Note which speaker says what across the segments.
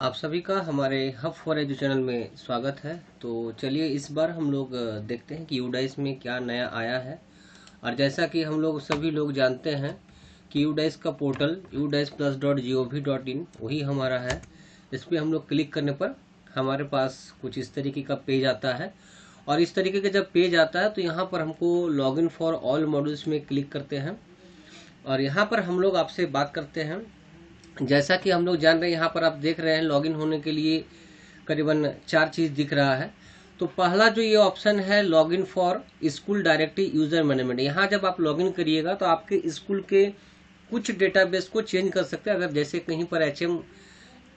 Speaker 1: आप सभी का हमारे हब फॉर एजू चैनल में स्वागत है। तो चलिए इस बार हम लोग देखते हैं कि यूडाइस में क्या नया आया है। और जैसा कि हम लोग सभी लोग जानते हैं कि यूडाइस का पोर्टल udaisplus.gov.in वही हमारा है। इस पर हम लोग क्लिक करने पर हमारे पास कुछ इस तरीके का पेज आता है। और इस तरीके का जब पेज आता है तो यहाँ पर हमको लॉगिन फॉर ऑल मॉड्यूल्स में क्लिक करते हैं। और यहाँ पर हम लोग आपसे बात करते हैं। जैसा कि हम लोग जान रहे हैं, यहाँ पर आप देख रहे हैं लॉगिन होने के लिए करीबन 4 चीज़ दिख रहा है। तो पहला जो ये ऑप्शन है login for school directory user management, यहाँ जब आप लॉगिन करिएगा तो आपके स्कूल के कुछ डेटाबेस को चेंज कर सकते हैं। अगर जैसे कहीं पर एचएम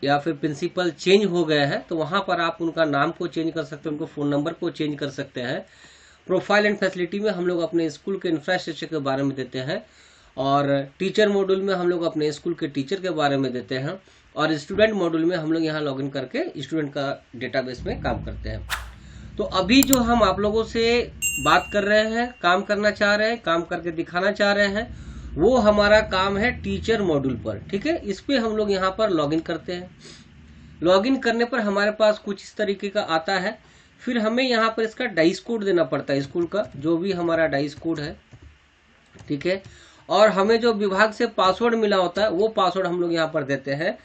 Speaker 1: या फिर प्रिंसिपल चेंज हो गया है तो वहाँ पर आप उनका नाम को चेंज कर सकते हैं, उनको फ़ोन नंबर को चेंज कर सकते हैं। प्रोफाइल एंड फैसिलिटी में हम लोग अपने स्कूल के इंफ्रास्ट्रक्चर के बारे में देते हैं। और टीचर मॉड्यूल में हम लोग अपने स्कूल के टीचर के बारे में देते हैं। और स्टूडेंट मॉड्यूल में हम लोग यहाँ लॉगिन करके स्टूडेंट का डेटाबेस में काम करते हैं। तो अभी जो हम आप लोगों से बात कर रहे हैं, काम करना चाह रहे हैं, काम करके दिखाना चाह रहे हैं, वो हमारा काम है टीचर मॉड्यूल पर। ठीक है, इस पे हम लोग यहाँ पर लॉगिन करते हैं। लॉगिन करने पर हमारे पास कुछ इस तरीके का आता है। फिर हमें यहाँ पर इसका डाइस कोड देना पड़ता है, स्कूल का जो भी हमारा डाइस कोड है। ठीक है, और हमें जो विभाग से पासवर्ड मिला होता है वो पासवर्ड हम लोग यहाँ पर देते हैं।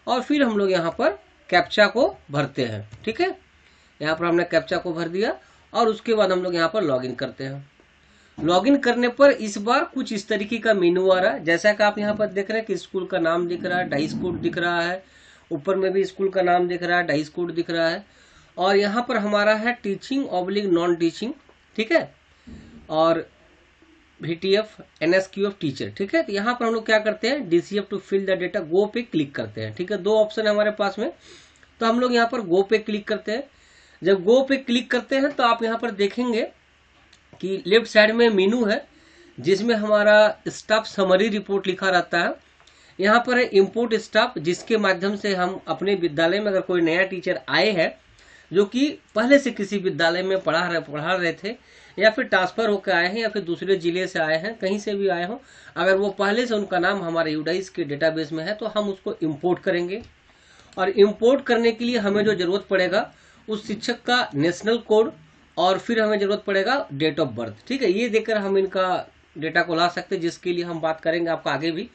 Speaker 1: और फिर हम लोग यहाँ पर कैप्चा को भरते हैं। ठीक है, यहाँ पर हमने कैप्चा को भर दिया और उसके बाद हम लोग यहाँ पर लॉगिन करते हैं। लॉगिन करने पर इस बार कुछ इस तरीके का मेनू आ रहा है। जैसा कि आप यहाँ पर देख रहे हैं कि स्कूल का नाम दिख रहा है, डाइस कोड दिख रहा है, ऊपर में भी स्कूल का नाम दिख रहा है, डाइस कोड दिख रहा है। और यहाँ पर हमारा है टीचिंग ऑब्लिक नॉन टीचिंग। ठीक है, और VTF NSQF टीचर। ठीक है, तो यहाँ पर हम लोग क्या करते हैं, DCF to fill the data, go पे क्लिक करते हैं। ठीक है, दो ऑप्शन है हमारे पास में, तो हम लोग यहाँ पर गो पे क्लिक करते हैं। जब गो पे क्लिक करते हैं तो आप यहाँ पर देखेंगे कि लेफ्ट साइड में मेनू है जिसमें हमारा स्टाफ समरी रिपोर्ट लिखा रहता है। यहाँ पर है इम्पोर्ट स्टाफ, जिसके माध्यम से हम अपने विद्यालय में अगर कोई नया टीचर आए हैं जो कि पहले से किसी विद्यालय में पढ़ा रहे थे, या फिर ट्रांसफर होकर आए हैं, या फिर दूसरे जिले से आए हैं, कहीं से भी आए हों, अगर वो पहले से उनका नाम हमारे यूडाइस के डेटाबेस में है तो हम उसको इंपोर्ट करेंगे। और इंपोर्ट करने के लिए हमें जो जरूरत पड़ेगा उस शिक्षक का नेशनल कोड, और फिर हमें जरूरत पड़ेगा डेट ऑफ बर्थ। ठीक है, ये देकर हम इनका डेटा को ला सकते हैं, जिसके लिए हम बात करेंगे आपका आगे भी।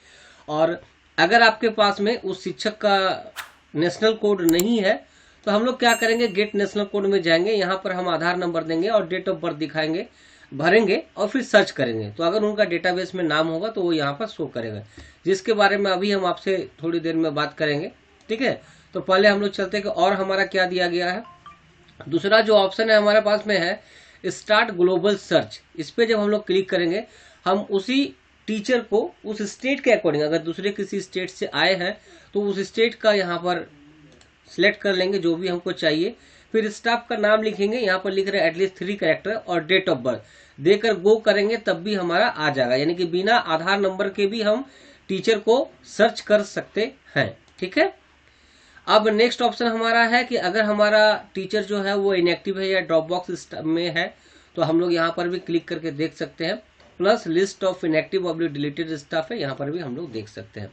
Speaker 1: और अगर आपके पास में उस शिक्षक का नेशनल कोड नहीं है तो हम लोग क्या करेंगे, गेट नेशनल कोड में जाएंगे, यहाँ पर हम आधार नंबर देंगे और डेट ऑफ बर्थ दिखाएंगे, भरेंगे और फिर सर्च करेंगे। तो अगर उनका डेटाबेस में नाम होगा तो वो यहाँ पर शो करेगा, जिसके बारे में अभी हम आपसे थोड़ी देर में बात करेंगे। ठीक है, तो पहले हम लोग चलते हैं कि और हमारा क्या दिया गया है। दूसरा जो ऑप्शन है हमारे पास में है स्टार्ट ग्लोबल सर्च। इस पर जब हम लोग क्लिक करेंगे, हम उसी टीचर को उस स्टेट के अकॉर्डिंग, अगर दूसरे किसी स्टेट से आए हैं तो उस स्टेट का यहाँ पर सिलेक्ट कर लेंगे जो भी हमको चाहिए। फिर स्टाफ का नाम लिखेंगे, यहाँ पर लिख रहे हैं एटलीस्ट 3 कैरेक्टर, और डेट ऑफ बर्थ देकर गो करेंगे तब भी हमारा आ जाएगा। यानी कि बिना आधार नंबर के भी हम टीचर को सर्च कर सकते हैं। ठीक है, अब नेक्स्ट ऑप्शन हमारा है कि अगर हमारा टीचर जो है वो इनएक्टिव है या ड्रॉप बॉक्स में है तो हम लोग यहाँ पर भी क्लिक करके देख सकते हैं। प्लस लिस्ट ऑफ इनएक्टिव और डिलीटेड स्टाफ है, यहाँ पर भी हम लोग देख सकते हैं।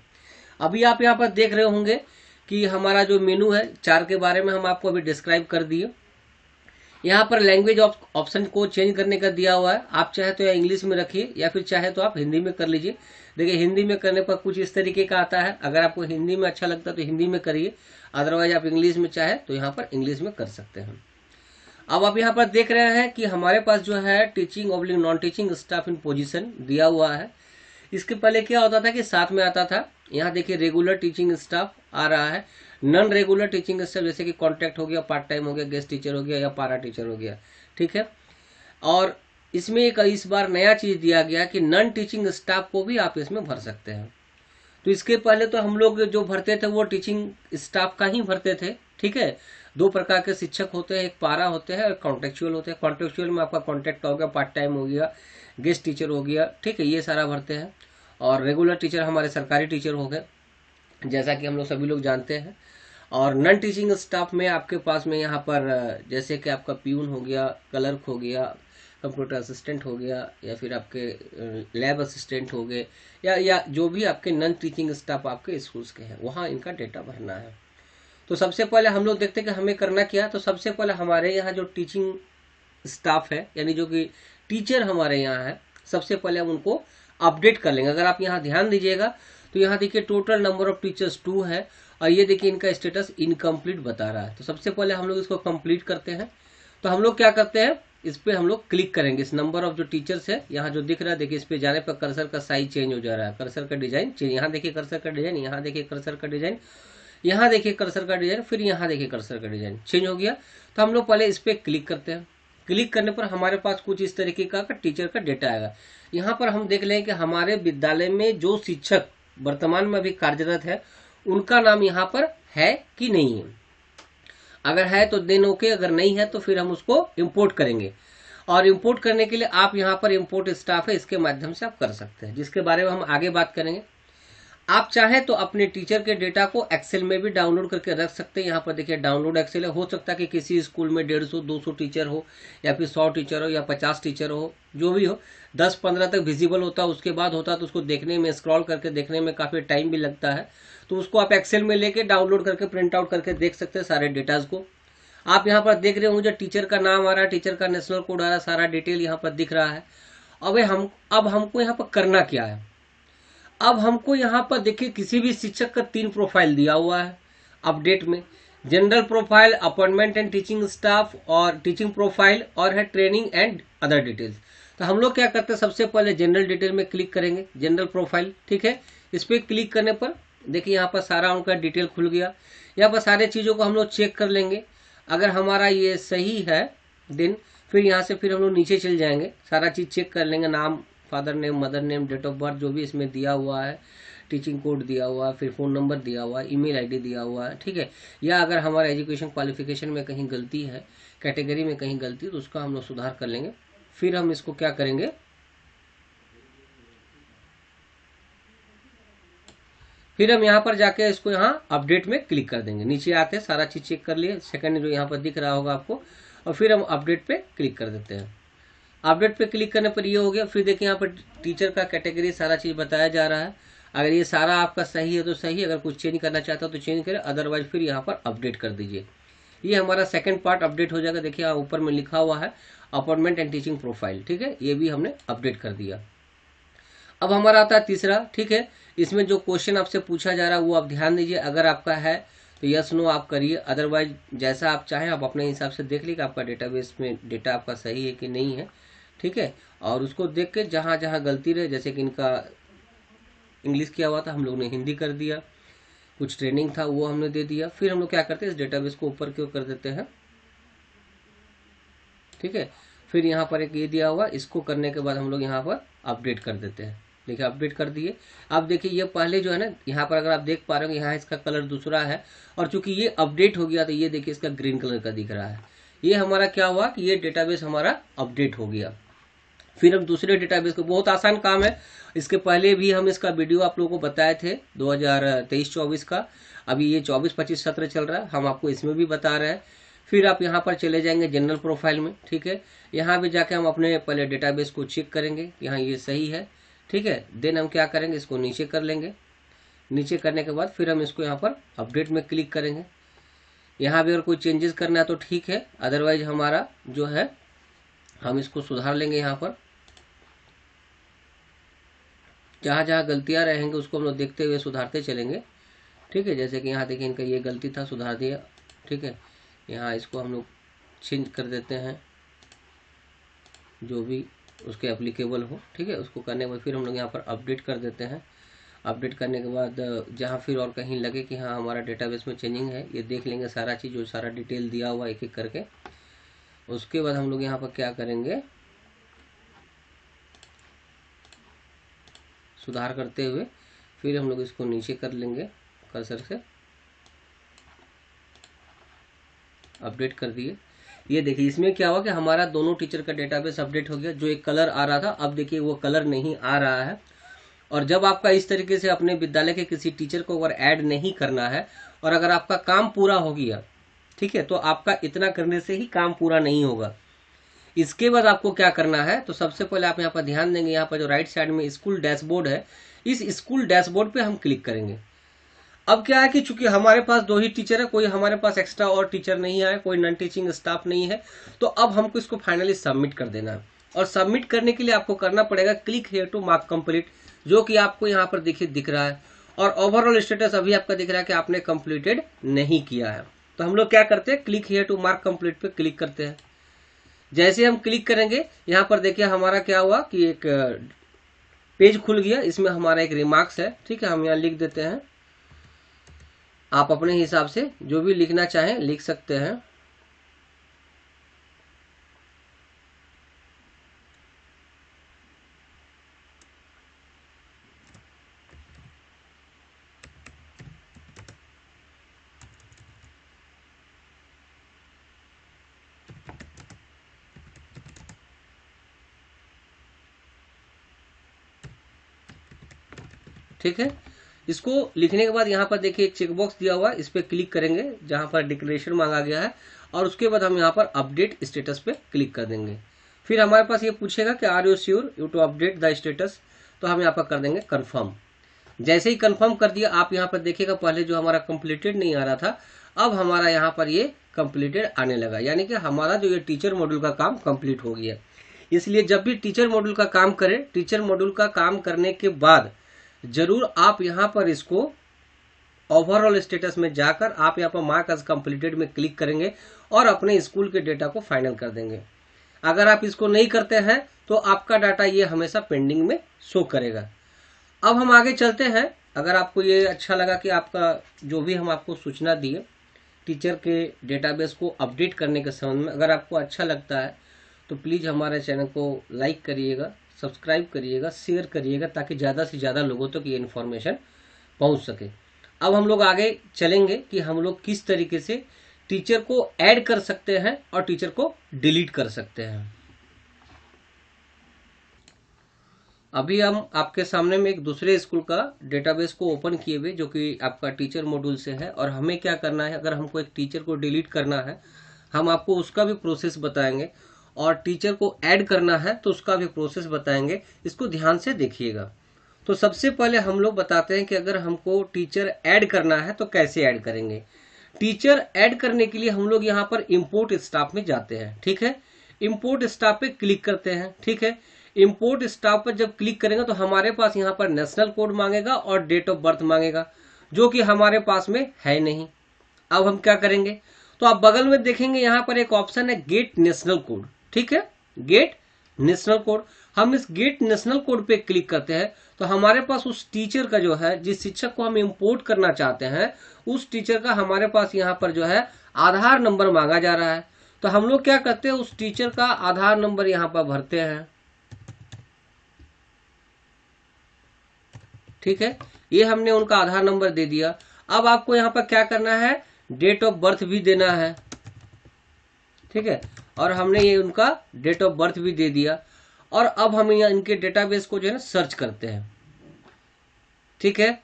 Speaker 1: अभी आप यहाँ पर देख रहे होंगे कि हमारा जो मेनू है 4 के बारे में हम आपको अभी डिस्क्राइब कर दिए। यहाँ पर लैंग्वेज ऑप्शन को चेंज करने का दिया हुआ है। आप चाहे तो या इंग्लिश में रखिए या फिर चाहे तो आप हिंदी में कर लीजिए। देखिए, हिंदी में करने पर कुछ इस तरीके का आता है। अगर आपको हिंदी में अच्छा लगता है तो हिंदी में करिए, अदरवाइज आप इंग्लिश में चाहे तो यहाँ पर इंग्लिश में कर सकते हैं। अब आप यहाँ पर देख रहे हैं कि हमारे पास जो है teaching oblique non teaching staff इन पोजीशन दिया हुआ है। इसके पहले क्या होता था कि साथ में आता था, यहाँ देखिए रेगुलर टीचिंग स्टाफ आ रहा है, नॉन रेगुलर टीचिंग स्टाफ जैसे कि कॉन्ट्रैक्ट हो गया, पार्ट टाइम हो गया, गेस्ट टीचर हो गया या पारा टीचर हो गया। ठीक है, और इसमें एक इस बार नया चीज दिया गया कि नॉन टीचिंग स्टाफ को भी आप इसमें भर सकते हैं। तो इसके पहले तो हम लोग जो भरते थे वो टीचिंग स्टाफ का ही भरते थे। ठीक है, 2 प्रकार के शिक्षक होते हैं, एक पारा होते हैं और कॉन्ट्रेक्चुअल होते हैं। कॉन्ट्रेक्चुअल में आपका कॉन्ट्रैक्ट हो गया, पार्ट टाइम हो गया, गेस्ट टीचर हो गया। ठीक है, ये सारा भरते हैं। और रेगुलर टीचर हमारे सरकारी टीचर हो गए, जैसा कि हम लोग सभी लोग जानते हैं। और नॉन टीचिंग स्टाफ में आपके पास में यहाँ पर जैसे कि आपका प्यून हो गया, क्लर्क हो गया, कंप्यूटर असिस्टेंट हो गया, या फिर आपके लैब असिस्टेंट हो गए, या जो भी आपके नॉन टीचिंग स्टाफ आपके स्कूल्स के हैं, वहाँ इनका डेटा भरना है। तो सबसे पहले हम लोग देखते हैं कि हमें करना क्या है। तो सबसे पहले हमारे यहाँ जो टीचिंग स्टाफ है, यानी जो कि टीचर हमारे यहाँ है, सबसे पहले हम उनको अपडेट कर लेंगे। अगर आप यहाँ ध्यान दीजिएगा तो यहाँ देखिए टोटल नंबर ऑफ टीचर्स 2 है, और ये देखिए इनका स्टेटस इनकम्प्लीट बता रहा है। तो सबसे पहले हम लोग इसको कंप्लीट करते हैं। तो हम लोग क्या करते हैं, इस पे हम लोग क्लिक करेंगे, इस नंबर ऑफ जो टीचर्स है यहाँ जो दिख रहा है, देखिए इस पे जाने पर कर्सर का साइज चेंज हो जा रहा है, कर्सर का डिजाइन चेंज, यहाँ देखिए कर्सर का डिजाइन, यहाँ देखिए कर्सर का डिजाइन, यहाँ देखिए कर्सर का डिजाइन, फिर यहाँ देखिए कर्सर का डिजाइन चेंज हो गया। तो हम लोग पहले इस पे क्लिक करते हैं। क्लिक करने पर हमारे पास कुछ इस तरीके का टीचर का डेटा आएगा। यहाँ पर हम देख लें कि हमारे विद्यालय में जो शिक्षक वर्तमान में अभी कार्यरत है उनका नाम यहाँ पर है कि नहीं है। अगर है तो देन ओके, अगर नहीं है तो फिर हम उसको इम्पोर्ट करेंगे। और इम्पोर्ट करने के लिए आप यहाँ पर इम्पोर्ट स्टाफ है, इसके माध्यम से आप कर सकते हैं, जिसके बारे में हम आगे बात करेंगे। आप चाहें तो अपने टीचर के डेटा को एक्सेल में भी डाउनलोड करके रख सकते हैं। यहाँ पर देखिए डाउनलोड एक्सेल है। हो सकता है कि किसी स्कूल में 150-200 टीचर हो, या फिर 100 टीचर हो, या 50 टीचर हो, जो भी हो, 10-15 तक विजिबल होता है। उसके बाद होता है तो उसको देखने में, स्क्रॉल करके देखने में काफ़ी टाइम भी लगता है। तो उसको आप एक्सेल में लेके डाउनलोड करके प्रिंट आउट करके देख सकते हैं सारे डेटाज को। आप यहाँ पर देख रहे होंगे टीचर का नाम आ रहा है, टीचर का नेशनल कोड आ रहा है, सारा डिटेल यहाँ पर दिख रहा है। अब हमको यहाँ पर करना क्या है, अब हमको यहाँ पर देखिए किसी भी शिक्षक का 3 प्रोफाइल दिया हुआ है अपडेट में, general profile, appointment and teaching staff, और टीचिंग प्रोफाइल, और है ट्रेनिंग एंड अदर डिटेल्स। तो हम लोग क्या करते हैं, सबसे पहले जनरल डिटेल में क्लिक करेंगे, जनरल प्रोफाइल, ठीक है। इस पर क्लिक करने पर देखिए यहाँ पर सारा उनका डिटेल खुल गया। यहाँ पर सारे चीज़ों को हम लोग चेक कर लेंगे। अगर हमारा ये सही है देन फिर यहाँ से फिर हम लोग नीचे चल जाएंगे, सारा चीज़ चेक कर लेंगे, नाम, father name, mother name, date of birth जो भी इसमें दिया हुआ है, टीचिंग कोड दिया हुआ है, फिर फ़ोन नंबर दिया हुआ है, ईमेल आईडी दिया हुआ है, ठीक है। या अगर हमारा एजुकेशन क्वालिफिकेशन में कहीं गलती है, कैटेगरी में कहीं गलती, तो उसका हम लोग सुधार कर लेंगे। फिर हम इसको क्या करेंगे, फिर हम यहाँ पर जाके इसको यहाँ अपडेट में क्लिक कर देंगे। नीचे आते हैं, सारा चीज़ चेक कर लिए, सेकंड जो यहाँ पर दिख रहा होगा आपको, और फिर हम अपडेट पे क्लिक कर देते हैं। अपडेट पे क्लिक करने पर ये हो गया। फिर देखिए यहाँ पर टीचर का कैटेगरी सारा चीज़ बताया जा रहा है। अगर ये सारा आपका सही है तो सही, अगर कुछ चेंज करना चाहता हो तो चेंज करें, अदरवाइज फिर यहाँ पर अपडेट कर दीजिए। ये हमारा सेकंड पार्ट अपडेट हो जाएगा। देखिए यहाँ ऊपर में लिखा हुआ है अपॉइंटमेंट एंड टीचिंग प्रोफाइल, ठीक है, ये भी हमने अपडेट कर दिया। अब हमारा आता है तीसरा, ठीक है। इसमें जो क्वेश्चन आपसे पूछा जा रहा है वो आप ध्यान दीजिए। अगर आपका है तो यस नो आप करिए, अदरवाइज जैसा आप चाहें आप अपने हिसाब से देख लीजिए आपका डेटाबेस में डेटा आपका सही है कि नहीं है, ठीक है। और उसको देख के जहाँ जहाँ गलती रहे, जैसे कि इनका इंग्लिश किया हुआ था हम लोग ने हिंदी कर दिया, कुछ ट्रेनिंग था वो हमने दे दिया। फिर हम लोग क्या करते हैं, इस डेटाबेस को ऊपर क्यों कर देते हैं, ठीक है। फिर यहाँ पर एक ये दिया हुआ, इसको करने के बाद हम लोग यहाँ पर अपडेट कर देते हैं। देखिए अपडेट कर दिए। अब देखिए ये पहले जो है ना, यहाँ पर अगर आप देख पा रहे हो यहाँ इसका कलर दूसरा है, और चूंकि ये अपडेट हो गया तो ये देखिए इसका ग्रीन कलर का दिख रहा है। ये हमारा क्या हुआ कि ये डेटाबेस हमारा अपडेट हो गया। फिर हम दूसरे डेटाबेस को, बहुत आसान काम है, इसके पहले भी हम इसका वीडियो आप लोगों को बताए थे 2023-24 का। अभी ये 24-25 सत्र चल रहा है, हम आपको इसमें भी बता रहे हैं। फिर आप यहाँ पर चले जाएंगे जनरल प्रोफाइल में, ठीक है। यहाँ भी जाके हम अपने पहले डेटाबेस को चेक करेंगे कि हाँ ये सही है, ठीक है। देन हम क्या करेंगे, इसको नीचे कर लेंगे। नीचे करने के बाद फिर हम इसको यहाँ पर अपडेट में क्लिक करेंगे। यहाँ भी अगर कोई चेंजेस करना है तो ठीक है, अदरवाइज हमारा जो है हम इसको सुधार लेंगे। यहाँ पर जहाँ जहाँ गलतियाँ रहेंगे उसको हम लोग देखते हुए सुधारते चलेंगे, ठीक है। जैसे कि यहाँ देखिए इनका ये गलती था, सुधार दिया, ठीक है। यहाँ इसको हम लोग चेंज कर देते हैं जो भी उसके एप्लीकेबल हो, ठीक है। उसको करने के बाद फिर हम लोग यहाँ पर अपडेट कर देते हैं। अपडेट करने के बाद जहाँ फिर और कहीं लगे कि हाँ हमारा डेटाबेस में चेंजिंग है, ये देख लेंगे सारा चीज़, जो सारा डिटेल दिया हुआ एक एक करके। उसके बाद हम लोग यहाँ पर क्या करेंगे, सुधार करते हुए फिर हम लोग इसको नीचे कर लेंगे कर्सर से, अपडेट कर दिए। ये देखिए इसमें क्या हुआ कि हमारा दोनों टीचर का डेटाबेस अपडेट हो गया। जो एक कलर आ रहा था अब देखिए वो कलर नहीं आ रहा है। और जब आपका इस तरीके से अपने विद्यालय के किसी टीचर को अगर ऐड नहीं करना है और अगर आपका काम पूरा हो गया, ठीक है, तो आपका इतना करने से ही काम पूरा नहीं होगा। इसके बाद आपको क्या करना है, तो सबसे पहले आप यहाँ पर ध्यान देंगे, यहाँ पर जो राइट साइड में स्कूल डैशबोर्ड है, इस स्कूल डैशबोर्ड पे हम क्लिक करेंगे। अब क्या है कि चूंकि हमारे पास 2 ही टीचर है, कोई हमारे पास एक्स्ट्रा और टीचर नहीं आया, कोई नॉन टीचिंग स्टाफ नहीं है, तो अब हमको इसको फाइनली सबमिट कर देना है। और सबमिट करने के लिए आपको करना पड़ेगा click here to mark complete, जो कि आपको यहाँ पर देखिए दिख रहा है। और ओवरऑल स्टेटस अभी आपका दिख रहा है कि आपने कंप्लीटेड नहीं किया है। तो हम लोग क्या करते हैं, click here to mark complete पे क्लिक करते हैं। जैसे हम क्लिक करेंगे यहाँ पर देखिए हमारा क्या हुआ कि एक पेज खुल गया, इसमें हमारा एक रिमार्क्स है। ठीक है, हम यहाँ लिख देते हैं। आप अपने हिसाब से जो भी लिखना चाहें लिख सकते हैं। ठीक है, इसको लिखने के बाद यहाँ पर देखिए एक चेकबॉक्स दिया हुआ है, इस पर क्लिक करेंगे जहाँ पर डिक्लेरेशन मांगा गया है, और उसके बाद हम यहाँ पर अपडेट स्टेटस पे क्लिक कर देंगे। फिर हमारे पास ये पूछेगा कि are you sure you to update the status, तो हम यहाँ पर कर देंगे कंफर्म। जैसे ही कंफर्म कर दिया, आप यहाँ पर देखिएगा पहले जो हमारा कंप्लीटेड नहीं आ रहा था, अब हमारा यहाँ पर ये कंप्लीटेड आने लगा, यानी कि हमारा जो ये टीचर मॉड्यूल का काम कंप्लीट हो गया। इसलिए जब भी टीचर मॉड्यूल का काम करें, टीचर मॉड्यूल का काम करने के बाद जरूर आप यहाँ पर इसको ओवरऑल स्टेटस में जाकर आप यहाँ पर मार्क एज कंप्लीटेड में क्लिक करेंगे और अपने स्कूल के डेटा को फाइनल कर देंगे। अगर आप इसको नहीं करते हैं तो आपका डाटा ये हमेशा पेंडिंग में शो करेगा। अब हम आगे चलते हैं। अगर आपको ये अच्छा लगा कि आपका जो भी हम आपको सूचना दिए टीचर के डेटाबेस को अपडेट करने के संबंध में, अगर आपको अच्छा लगता है तो प्लीज़ हमारे चैनल को लाइक करिएगा, सब्सक्राइब करिएगा, शेयर करिएगा, ताकि ज़्यादा से ज़्यादा लोगों तक ये इन्फॉर्मेशन पहुंच सके। अब हम लोग आगे चलेंगे कि हम लोग किस तरीके से टीचर को ऐड कर सकते हैं और टीचर को डिलीट कर सकते हैं। अभी हम आपके सामने में एक दूसरे स्कूल का डेटाबेस को ओपन किए हुए, जो कि आपका टीचर मॉड्यूल से है। और हमें क्या करना है, अगर हमको एक टीचर को डिलीट करना है, हम आपको उसका भी प्रोसेस बताएंगे, और टीचर को ऐड करना है तो उसका भी प्रोसेस बताएंगे। इसको ध्यान से देखिएगा। तो सबसे पहले हम लोग बताते हैं कि अगर हमको टीचर ऐड करना है तो कैसे ऐड करेंगे। टीचर ऐड करने के लिए हम लोग यहाँ पर इंपोर्ट स्टाफ में जाते हैं। ठीक है, इंपोर्ट स्टाफ पे क्लिक करते हैं। ठीक है, इंपोर्ट स्टाफ पर जब क्लिक करेंगे तो हमारे पास यहाँ पर नेशनल कोड मांगेगा और डेट ऑफ बर्थ मांगेगा, जो कि हमारे पास में है नहीं। अब हम क्या करेंगे, तो आप बगल में देखेंगे यहाँ पर एक ऑप्शन है गेट नेशनल कोड। ठीक है, गेट नेशनल कोड। हम इस गेट नेशनल कोड पे क्लिक करते हैं तो हमारे पास उस टीचर का जो है, जिस शिक्षक को हम इंपोर्ट करना चाहते हैं, उस टीचर का हमारे पास यहाँ पर जो है आधार नंबर मांगा जा रहा है। तो हम लोग क्या करते हैं, उस टीचर का आधार नंबर यहाँ पर भरते हैं। ठीक है, ये हमने उनका आधार नंबर दे दिया। अब आपको यहाँ पर क्या करना है, डेट ऑफ बर्थ भी देना है। ठीक है, और हमने ये उनका डेट ऑफ बर्थ भी दे दिया। और अब हम यहाँ इनके डेटाबेस को जो है ना सर्च करते हैं। ठीक है,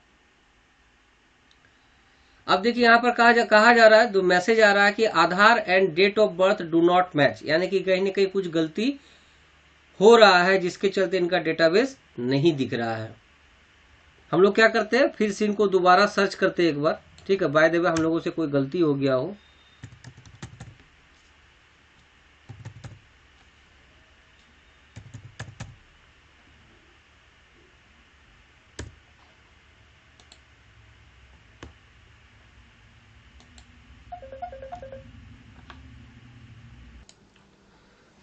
Speaker 1: अब देखिए यहाँ पर कहा जा रहा है, तो मैसेज आ रहा है कि Aadhaar and date of birth do not match, यानी कि कहीं ना कहीं कुछ गलती हो रहा है, जिसके चलते इनका डेटाबेस नहीं दिख रहा है। हम लोग क्या करते हैं, फिर से इनको दोबारा सर्च करते हैं एक बार। ठीक है, बाय द वे हम लोगों से कोई गलती हो गया हो,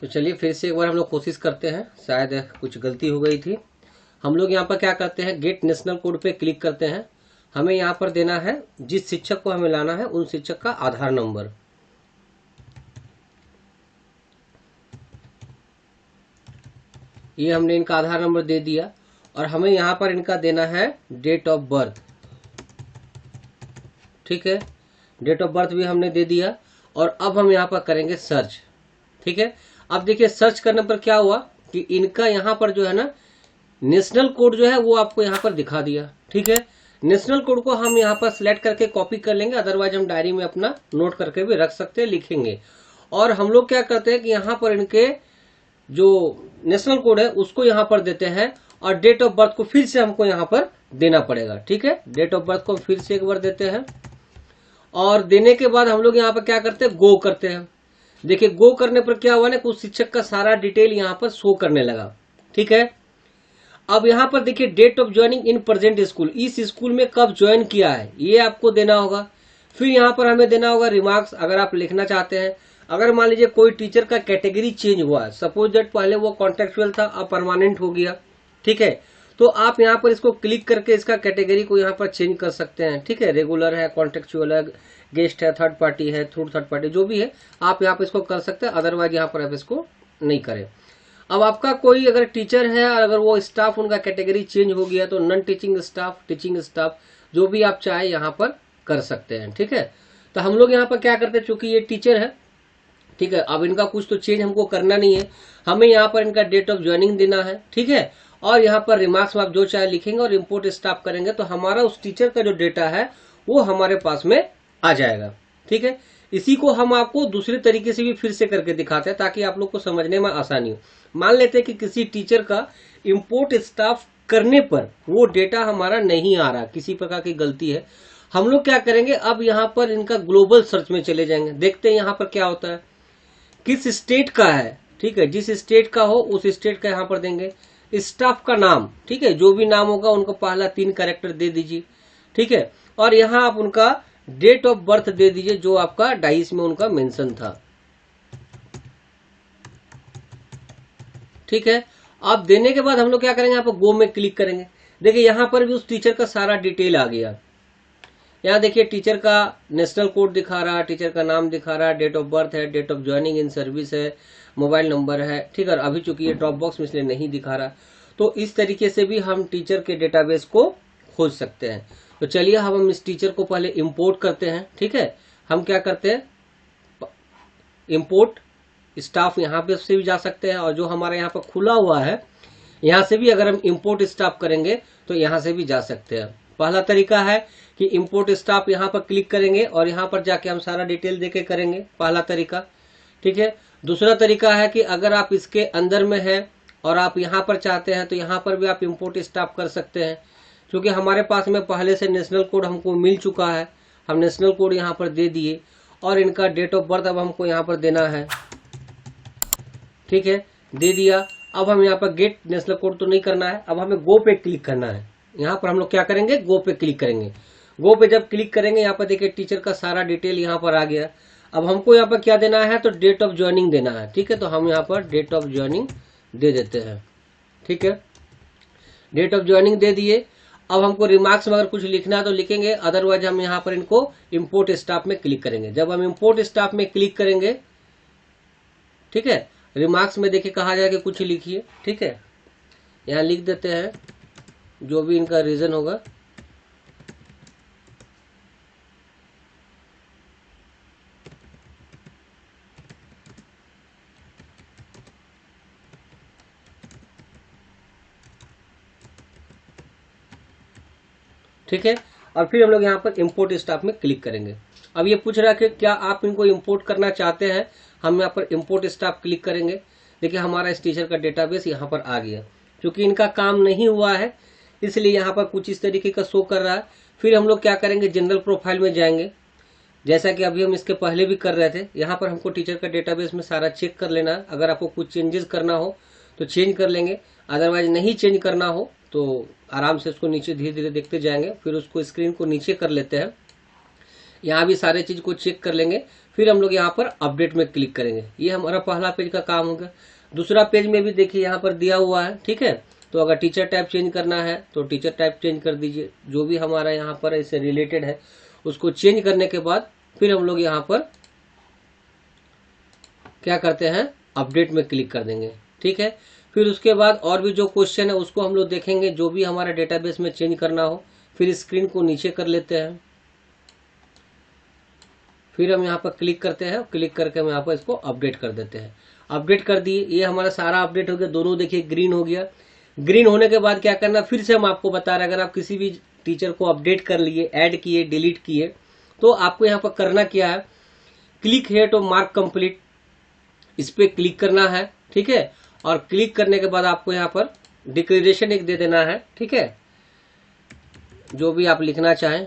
Speaker 1: तो चलिए फिर से एक बार हम लोग कोशिश करते हैं, शायद कुछ गलती हो गई थी। हम लोग यहाँ पर क्या करते हैं, गेट नेशनल कोड पे क्लिक करते हैं। हमें यहाँ पर देना है, जिस शिक्षक को हमें लाना है उन शिक्षक का आधार नंबर। ये हमने इनका आधार नंबर दे दिया, और हमें यहाँ पर इनका देना है डेट ऑफ बर्थ। ठीक है, डेट ऑफ बर्थ भी हमने दे दिया, और अब हम यहाँ पर करेंगे सर्च। ठीक है, अब देखिए सर्च करने पर क्या हुआ कि इनका यहाँ पर जो है ना नेशनल कोड जो है वो आपको यहाँ पर दिखा दिया। ठीक है, नेशनल कोड को हम यहाँ पर सिलेक्ट करके कॉपी कर लेंगे, अदरवाइज हम डायरी में अपना नोट करके भी रख सकते हैं, लिखेंगे। और हम लोग क्या करते हैं कि यहाँ पर इनके जो नेशनल कोड है उसको यहाँ पर देते हैं, और डेट ऑफ बर्थ को फिर से हमको यहाँ पर देना पड़ेगा। ठीक है, डेट ऑफ बर्थ को फिर से एक बार देते हैं और देने के बाद हम लोग यहाँ पर क्या करते हैं, गो करते हैं। देखिए गो करने पर क्या हुआ ना, कुछ शिक्षक का सारा डिटेल यहाँ पर शो करने लगा। ठीक है, अब यहाँ पर देखिए date of joining in present school, इस स्कूल में कब ज्वाइन किया है ये आपको देना होगा। फिर यहाँ पर हमें देना होगा रिमार्क्स, अगर आप लिखना चाहते हैं। अगर मान लीजिए कोई टीचर का कैटेगरी चेंज हुआ है, सपोज दैट पहले वो कॉन्ट्रेक्चुअल था अब परमानेंट हो गया, ठीक है, तो आप यहाँ पर इसको क्लिक करके इसका कैटेगरी को यहाँ पर चेंज कर सकते हैं। ठीक है, रेगुलर है, कॉन्ट्रेक्चुअल है, गेस्ट है, थर्ड पार्टी है, थ्रू थर्ड पार्टी, जो भी है आप यहाँ पर इसको कर सकते हैं, अदरवाइज यहाँ पर आप इसको नहीं करें। अब आपका कोई अगर टीचर है और अगर वो स्टाफ उनका कैटेगरी चेंज हो गया तो non teaching staff, teaching staff, जो भी आप चाहे यहाँ पर कर सकते हैं। ठीक है, तो हम लोग यहाँ पर क्या करते हैं, चूंकि ये टीचर है, ठीक है, अब इनका कुछ तो चेंज हमको करना नहीं है, हमें यहाँ पर इनका डेट ऑफ ज्वाइनिंग देना है। ठीक है, और यहाँ पर रिमार्क्स में आप जो चाहे लिखेंगे और इम्पोर्ट स्टाफ करेंगे तो हमारा उस टीचर का जो डेटा है वो हमारे पास में आ जाएगा। ठीक है, इसी को हम आपको दूसरे तरीके से भी फिर से करके दिखाते हैं ताकि आप लोग को समझने में आसानी हो। मान लेते हैं कि किसी टीचर का इम्पोर्ट स्टाफ करने पर वो डेटा हमारा नहीं आ रहा, किसी प्रकार की गलती है, हम लोग क्या करेंगे, अब यहाँ पर इनका ग्लोबल सर्च में चले जाएंगे, देखते हैं यहाँ पर क्या होता है, किस स्टेट का है। ठीक है, जिस स्टेट का हो उस स्टेट का यहाँ पर देंगे, स्टाफ का नाम, ठीक है, जो भी नाम होगा उनको पहला 3 कैरेक्टर दे दीजिए। ठीक है, और यहाँ आप उनका डेट ऑफ बर्थ दे दीजिए जो आपका डाइस में उनका मेंशन था। ठीक है, आप देने के बाद हम लोग क्या करेंगे, यहाँ पर गो में क्लिक करेंगे। देखिए यहाँ पर भी उस टीचर का सारा डिटेल आ गया। यहाँ देखिए टीचर का नेशनल कोड दिखा रहा है, टीचर का नाम दिखा रहा है, डेट ऑफ बर्थ है, date of joining in service है, मोबाइल नंबर है। ठीक है, अभी चूंकि ये ड्रॉप बॉक्स में इसलिए नहीं दिखा रहा, तो इस तरीके से भी हम टीचर के डेटाबेस को खोज सकते हैं। तो चलिए हम इस टीचर को पहले इंपोर्ट करते हैं। ठीक है, हम क्या करते हैं, इंपोर्ट स्टाफ, यहाँ पे से भी जा सकते हैं और जो हमारा यहाँ पर खुला हुआ है यहाँ से भी अगर हम इंपोर्ट स्टाफ करेंगे तो यहाँ से भी जा सकते हैं। पहला तरीका है कि इंपोर्ट स्टाफ यहाँ पर क्लिक करेंगे और यहाँ पर जाके हम सारा डिटेल देके करेंगे, पहला तरीका। ठीक है, दूसरा तरीका है कि अगर आप इसके अंदर में है और आप यहाँ पर चाहते हैं तो यहाँ पर भी आप इंपोर्ट स्टाफ कर सकते हैं। क्योंकि हमारे पास में पहले से नेशनल कोड हमको मिल चुका है, हम नेशनल कोड यहाँ पर दे दिए और इनका डेट ऑफ बर्थ अब हमको यहाँ पर देना है। ठीक है, दे दिया। अब हम यहाँ पर गेट नेशनल कोड तो नहीं करना है, अब हमें गो पे क्लिक करना है। यहाँ पर हम लोग क्या करेंगे, गो पे क्लिक करेंगे। गो पे जब क्लिक करेंगे यहाँ पर देखिए टीचर का सारा डिटेल यहाँ पर आ गया। अब हमको यहाँ पर क्या देना है, तो डेट ऑफ ज्वाइनिंग देना है। ठीक है, तो हम यहाँ पर डेट ऑफ ज्वाइनिंग दे देते हैं। ठीक है, डेट ऑफ ज्वाइनिंग दे दिए। अब हमको रिमार्क्स में अगर कुछ लिखना है तो लिखेंगे, अदरवाइज हम यहाँ पर इनको इम्पोर्ट स्टाफ में क्लिक करेंगे। जब हम इम्पोर्ट स्टाफ में क्लिक करेंगे, ठीक है, रिमार्क्स में देखिए कहा जाए कि कुछ लिखिए। ठीक है, यहाँ लिख देते हैं जो भी इनका रीजन होगा। ठीक है, और फिर हम लोग यहाँ पर इंपोर्ट स्टाफ में क्लिक करेंगे। अब ये पूछ रहा है कि क्या आप इनको इंपोर्ट करना चाहते हैं, हम यहाँ पर इंपोर्ट स्टाफ क्लिक करेंगे। देखिए हमारा इस टीचर का डेटाबेस यहाँ पर आ गया। क्योंकि इनका काम नहीं हुआ है इसलिए यहाँ पर कुछ इस तरीके का शो कर रहा है। फिर हम लोग क्या करेंगे, जनरल प्रोफाइल में जाएंगे, जैसा कि अभी हम इसके पहले भी कर रहे थे। यहाँ पर हमको टीचर का डेटाबेस में सारा चेक कर लेना है। अगर आपको कुछ चेंजेस करना हो तो चेंज कर लेंगे, अदरवाइज नहीं चेंज करना हो तो आराम से उसको नीचे धीरे धीरे देखते जाएंगे। फिर उसको स्क्रीन को नीचे कर लेते हैं, यहाँ भी सारे चीज को चेक कर लेंगे। फिर हम लोग यहाँ पर अपडेट में क्लिक करेंगे। ये हमारा पहला पेज का काम होगा। दूसरा पेज में भी देखिए यहाँ पर दिया हुआ है। ठीक है, तो अगर टीचर टाइप चेंज करना है तो टीचर टाइप चेंज कर दीजिए, जो भी हमारा यहाँ पर इससे रिलेटेड है उसको चेंज करने के बाद फिर हम लोग यहाँ पर क्या करते हैं, अपडेट में क्लिक कर देंगे। ठीक है, फिर उसके बाद और भी जो क्वेश्चन है उसको हम लोग देखेंगे, जो भी हमारा डेटाबेस में चेंज करना हो। फिर स्क्रीन को नीचे कर लेते हैं, फिर हम यहाँ पर क्लिक करते हैं, क्लिक करके हम यहाँ पर इसको अपडेट कर देते हैं। अपडेट कर दिए, ये हमारा सारा अपडेट हो गया। दोनों देखिए ग्रीन हो गया। ग्रीन होने के बाद क्या करना, फिर से हम आपको बता रहे हैं, अगर आप किसी भी टीचर को अपडेट कर लिए, ऐड किए, डिलीट किए, तो आपको यहाँ पर करना क्या है, click here to mark complete, इस पे क्लिक करना है। ठीक है, और क्लिक करने के बाद आपको यहाँ पर डिक्लेरेशन एक दे देना है। ठीक है, जो भी आप लिखना चाहें।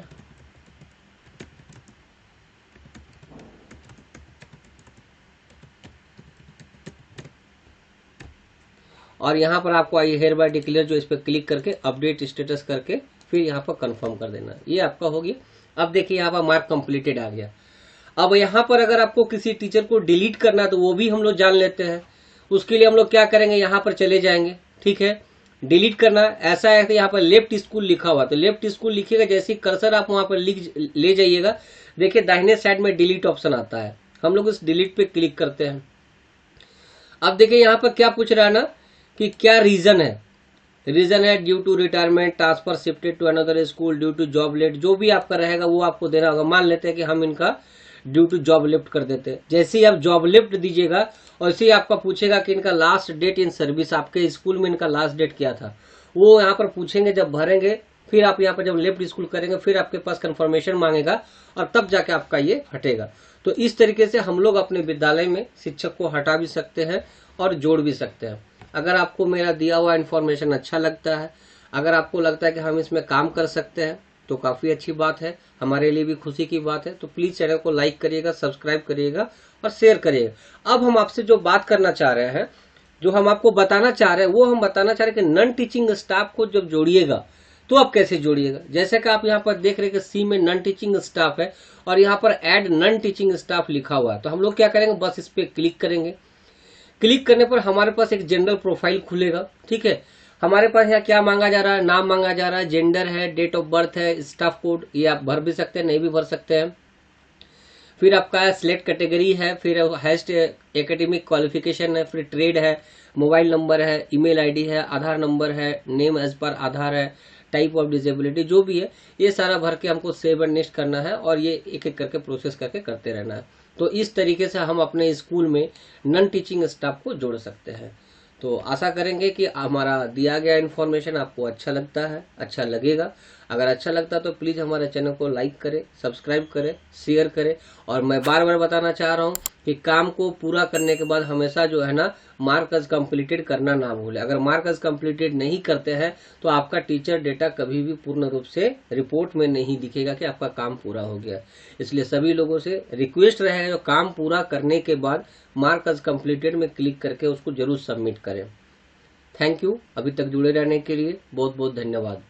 Speaker 1: और यहाँ पर आपको आई हेयर बाय डिक्लेयर, जो इस पर क्लिक करके अपडेट स्टेटस करके फिर यहाँ पर कंफर्म कर देना, ये आपका हो गया। अब देखिए यहाँ पर मार्क कंप्लीटेड आ गया। अब यहाँ पर अगर आपको किसी टीचर को डिलीट करना है तो वो भी हम लोग जान लेते हैं। उसके लिए हम लोग क्या करेंगे, यहाँ पर चले जाएंगे, ठीक है। डिलीट करना ऐसा है कि यहाँ पर लेफ्ट स्कूल लिखा हुआ, तो लेफ्ट स्कूल लिखिएगा, जैसे कर्सर आप वहां पर लिख ले जाइएगा, देखिए दाहिने साइड में डिलीट ऑप्शन आता है, हम लोग इस डिलीट पे क्लिक करते हैं। अब देखिए यहाँ पर क्या पूछ रहा है ना कि क्या रीजन है। रीजन है due to retirement, transfer, shifted to another school, due to job late, जो भी आपका रहेगा वो आपको देना होगा। मान लेते हैं कि हम इनका ड्यू टू जॉब लिफ्ट कर देते हैं। जैसे ही आप जॉब लिफ्ट दीजिएगा वैसे ही आपका पूछेगा कि इनका लास्ट डेट इन सर्विस, आपके स्कूल में इनका लास्ट डेट क्या था, वो यहाँ पर पूछेंगे। जब भरेंगे फिर आप यहाँ पर जब लेफ्ट स्कूल करेंगे फिर आपके पास कंफर्मेशन मांगेगा और तब जाके आपका ये हटेगा। तो इस तरीके से हम लोग अपने विद्यालय में शिक्षक को हटा भी सकते हैं और जोड़ भी सकते हैं। अगर आपको मेरा दिया हुआ इन्फॉर्मेशन अच्छा लगता है, अगर आपको लगता है कि हम इसमें काम कर सकते हैं तो काफ़ी अच्छी बात है, हमारे लिए भी खुशी की बात है। तो प्लीज़ चैनल को लाइक करिएगा, सब्सक्राइब करिएगा और शेयर करिएगा। अब हम आपसे जो बात करना चाह रहे हैं, जो हम आपको बताना चाह रहे हैं, वो हम बताना चाह रहे हैं कि नॉन टीचिंग स्टाफ को जब जोड़िएगा तो आप कैसे जोड़िएगा। जैसे कि आप यहाँ पर देख रहे हैं कि सी में नॉन टीचिंग स्टाफ है और यहाँ पर ऐड नॉन टीचिंग स्टाफ लिखा हुआ है। तो हम लोग क्या करेंगे, बस इस पर क्लिक करेंगे। क्लिक करने पर हमारे पास एक जनरल प्रोफाइल खुलेगा, ठीक है। हमारे पास यहाँ क्या मांगा जा रहा है, नाम मांगा जा रहा है, जेंडर है, डेट ऑफ बर्थ है, स्टाफ कोड, ये आप भर भी सकते हैं, नहीं भी भर सकते हैं। फिर आपका सिलेक्ट कैटेगरी है, फिर हाईएस्ट एकेडमिक क्वालिफिकेशन है, फिर ट्रेड है, मोबाइल नंबर है, ईमेल आईडी है, आधार नंबर है, नेम एज पर आधार है, टाइप ऑफ डिसेबिलिटी जो भी है, ये सारा भर के हमको सेव एंड नेक्स्ट करना है और ये एक एक करके प्रोसेस करके करते रहना है। तो इस तरीके से हम अपने स्कूल में नॉन टीचिंग स्टाफ को जोड़ सकते हैं। तो आशा करेंगे कि हमारा दिया गया इन्फॉर्मेशन आपको अच्छा लगता है, अच्छा लगेगा। अगर अच्छा लगता है तो प्लीज़ हमारे चैनल को लाइक करें, सब्सक्राइब करें, शेयर करें। और मैं बार बार बताना चाह रहा हूँ कि काम को पूरा करने के बाद हमेशा जो है ना मार्क एज कम्प्लीटेड करना ना भूलें। अगर मार्क एज कम्प्लीटेड नहीं करते हैं तो आपका टीचर डेटा कभी भी पूर्ण रूप से रिपोर्ट में नहीं दिखेगा कि आपका काम पूरा हो गया। इसलिए सभी लोगों से रिक्वेस्ट रहेगा, जो काम पूरा करने के बाद मार्क एज कम्प्लीटेड में क्लिक करके उसको जरूर सबमिट करें। थैंक यू, अभी तक जुड़े रहने के लिए बहुत बहुत धन्यवाद।